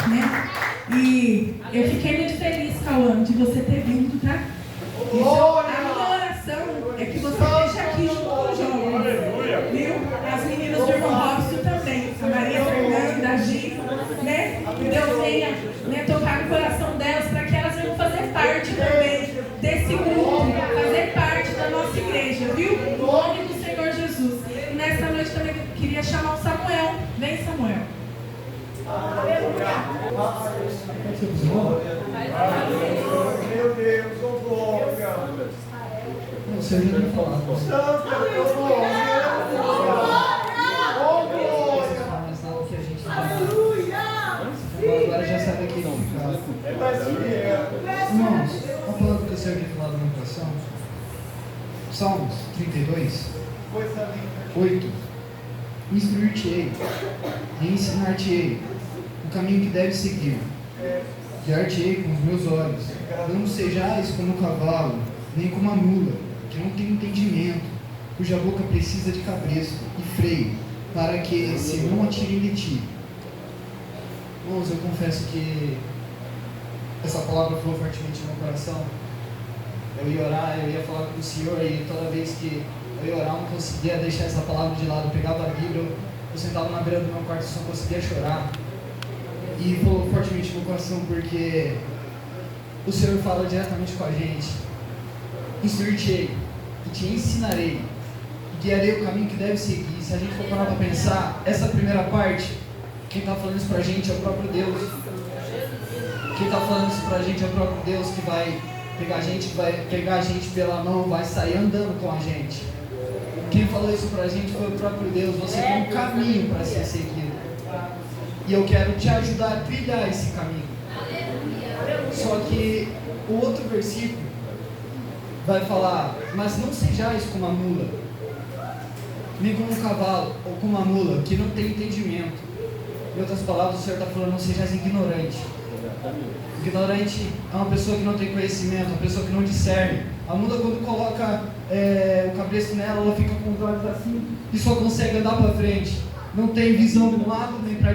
né? E eu fiquei muito feliz, Cauã, de você ter vindo, tá? A minha oração é que você esteja aqui junto com os jovens, viu? As meninas do irmão Robson também, a Maria Fernanda, a Gi, né? Que Deus venha, né, tocar no coração delas para que elas venham fazer parte também desse grupo, fazer parte da nossa igreja, viu? No nome do Senhor Jesus. E nessa noite também eu queria chamar o Samuel. Vem, Samuel. Meu Deus, ô glória. Não sei nem o que falar. Santo, meu glória. Ô glória. Mas nada que a gente agora já sabe aqui não. Irmãos, uma palavra que eu sei aqui falar do meu coração. Salmos 32, 8. Instruir-te-ei e ensinar-te-ei o caminho que deves seguir. Guiar-te-ei com os meus olhos. Não sejais como o cavalo, nem como a mula, que não tem entendimento, cuja boca precisa de cabresto e freio, para que se não atirem de ti. Irmãos, eu confesso que essa palavra falou fortemente no meu coração. Eu ia orar, eu ia falar com o Senhor, e toda vez que eu ia orar, eu não conseguia deixar essa palavra de lado. Eu pegava a Bíblia, eu sentava na beira do meu quarto e só conseguia chorar. E falou fortemente no meu coração, porque o Senhor fala diretamente com a gente. Instruir-te-ei e te ensinarei, e guiarei o caminho que deve seguir. Se a gente for parar para pensar, essa primeira parte, quem está falando isso para a gente é o próprio Deus. Quem está falando isso para a gente é o próprio Deus, que vai pegar a gente pela mão, vai sair andando com a gente. Quem falou isso para a gente foi o próprio Deus. Você tem um caminho para ser seguido, e eu quero te ajudar a trilhar esse caminho. Só que o outro versículo vai falar: mas não sejais como a mula, nem como um cavalo ou como a mula, que não tem entendimento. Em outras palavras, o Senhor está falando: não sejais ignorante. Ignorante é uma pessoa que não tem conhecimento, uma pessoa que não discerne. A mula, quando coloca o cabresto nela, ela fica com os olhos assim e só consegue andar para frente. Não tem visão de um lado, nem para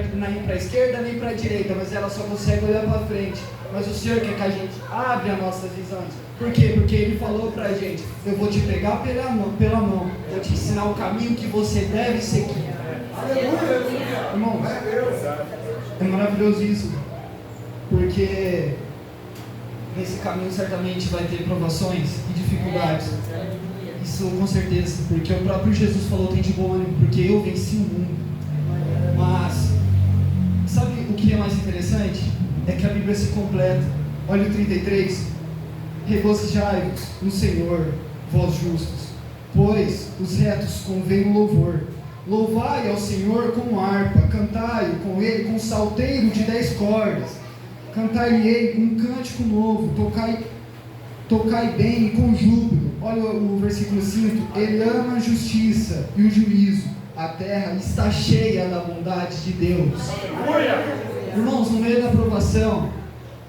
a esquerda, nem para a direita, mas ela só consegue olhar para frente. Mas o Senhor quer que a gente abra as nossas visões. Por quê? Porque Ele falou para a gente: eu vou te pegar pela mão, vou te ensinar o caminho que você deve seguir. Aleluia! Irmãos, é maravilhoso isso, porque nesse caminho certamente vai ter provações e dificuldades. Isso com certeza, porque o próprio Jesus falou: tem de bom ânimo, porque eu venci o mundo. Mas sabe o que é mais interessante? É que a Bíblia se completa. Olha o 33: regozijai-vos no Senhor, vós justos, pois os retos convém o louvor. Louvai ao Senhor com harpa, cantai com Ele com salteiro de 10 cordas. Cantai-lhe um cântico novo, tocai bem e com júbilo. Olha o versículo 5: Ele ama a justiça e o juízo. A terra está cheia da bondade de Deus. Irmãos, no meio da provação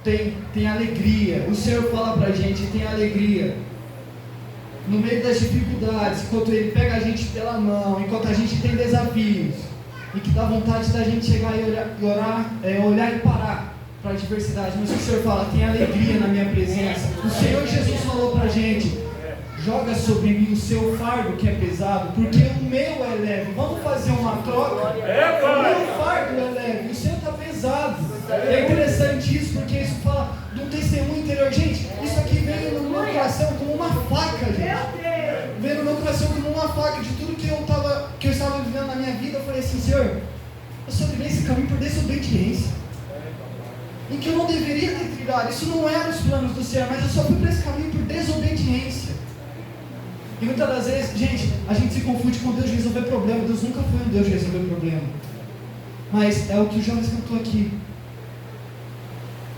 tem alegria. O Senhor fala pra gente: tem alegria. No meio das dificuldades, enquanto Ele pega a gente pela mão, enquanto a gente tem desafios, e que dá vontade da gente chegar e olhar e parar para a adversidade, mas o Senhor fala: tem alegria na minha presença. O Senhor Jesus falou pra gente: joga sobre mim o seu fardo que é pesado, porque o meu é leve. Vamos fazer uma troca? O meu fardo é leve, o seu está pesado. É interessante isso, porque isso fala de um testemunho interior. Gente, isso aqui veio no meu coração como uma faca, gente. Veio no meu coração como uma faca de tudo que eu estava vivendo na minha vida. Eu falei assim: Senhor, eu só trilhei esse caminho por desobediência, em que eu não deveria ter trilhado. Isso não era os planos do Senhor, mas eu só fui para esse caminho por desobediência. E muitas das vezes, gente, a gente se confunde com Deus de resolver problema. Deus nunca foi um Deus de resolver problema. Mas é o que o Jonas cantou aqui: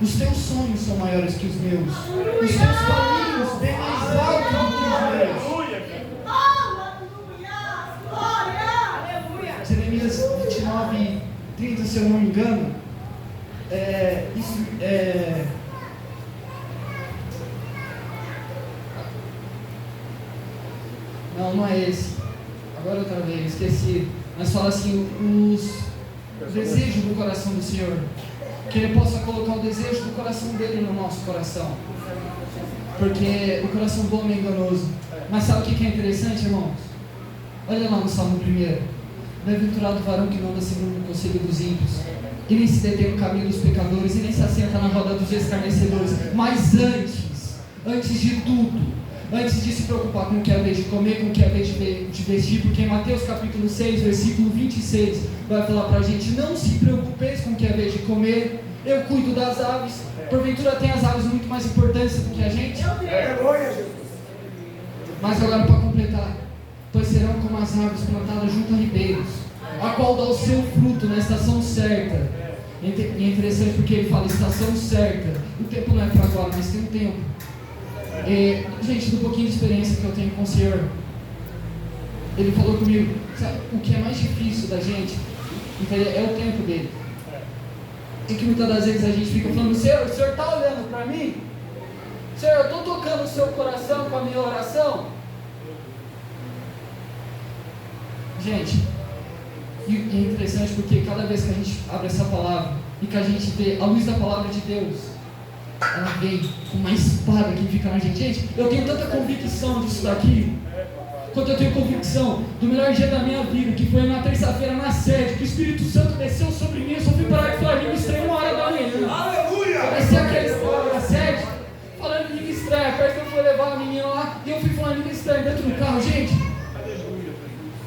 os teus sonhos são maiores que os meus, os teus caminhos bem mais altos do que os meus. Jeremias 29:30, se eu não me engano, não é esse. Agora outra vez, esqueci. Mas fala assim: os desejos do coração do Senhor Que Ele possa colocar o desejo do coração dele no nosso coração. Porque o coração do homem é enganoso. Mas sabe o que é interessante, irmãos? Olha lá no Salmo 1. Bem-aventurado o varão que não anda segundo o conselho dos ímpios, e nem se detém no caminho dos pecadores, e nem se assenta na roda dos escarnecedores. Mas antes de tudo, antes de se preocupar com o que é a vez de comer, com o que é a vez de vestir, porque em Mateus capítulo 6, versículo 26, vai falar para a gente: não se preocupeis com o que é a vez de comer, eu cuido das aves. Porventura tem as aves muito mais importantes do que a gente? Mas agora, para completar: pois serão como as árvores plantadas junto a ribeiros, a qual dá o seu fruto na estação certa. E é interessante porque ele fala estação certa. O tempo não é para agora, mas tem um tempo. Gente, do pouquinho de experiência que eu tenho com o Senhor, Ele falou comigo: sabe, o que é mais difícil da gente é o tempo dele. E que muitas das vezes a gente fica falando: Senhor, o Senhor está olhando para mim? Senhor, eu estou tocando o seu coração com a minha oração? Gente, e é interessante porque cada vez que a gente abre essa palavra e que a gente vê a luz da palavra de Deus, ela vem com uma espada que fica na gente. Gente, eu tenho tanta convicção disso daqui, quanto eu tenho convicção do melhor dia da minha vida, que foi na terça-feira na sede, que o Espírito Santo desceu sobre mim. Eu só fui parar de falar língua estranha 1h da manhã. Aleluia! Comecei aquela história na sede, falando língua estranha. Perto que eu fui levar a menina lá, e eu fui falando língua estranha dentro do carro. Gente,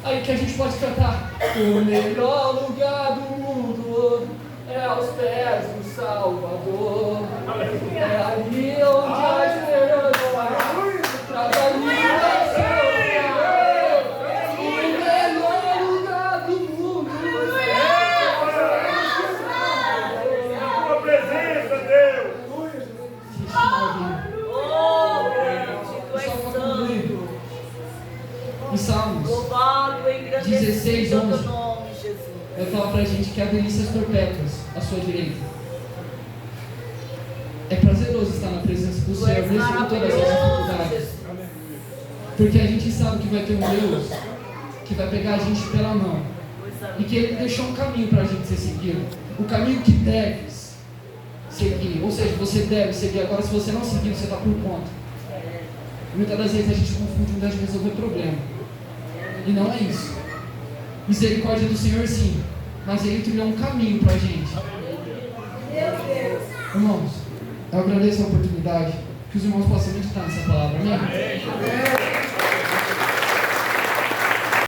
aí que a gente pode cantar: o melhor lugar do mundo é aos pés do Salvador. É ali onde a esperança trabalha. O melhor lugar do mundo é a tua presença, Deus. Em Salmos 16, 11, vai falar pra gente que há delícias perpétuas à sua direita. É prazeroso estar na presença do Senhor, mesmo com todas as dificuldades. Porque a gente sabe que vai ter um Deus que vai pegar a gente pela mão e que Ele deixou um caminho para a gente ser seguido. O caminho que deves seguir. Ou seja, você deve seguir. Agora, se você não seguir, você está por conta. Muitas das vezes a gente confunde um de resolver problema. E não é isso. Misericórdia do Senhor, sim, mas Ele trilhou um caminho para a gente. Irmãos, eu agradeço a oportunidade, que os irmãos possam meditar nessa palavra. Amém?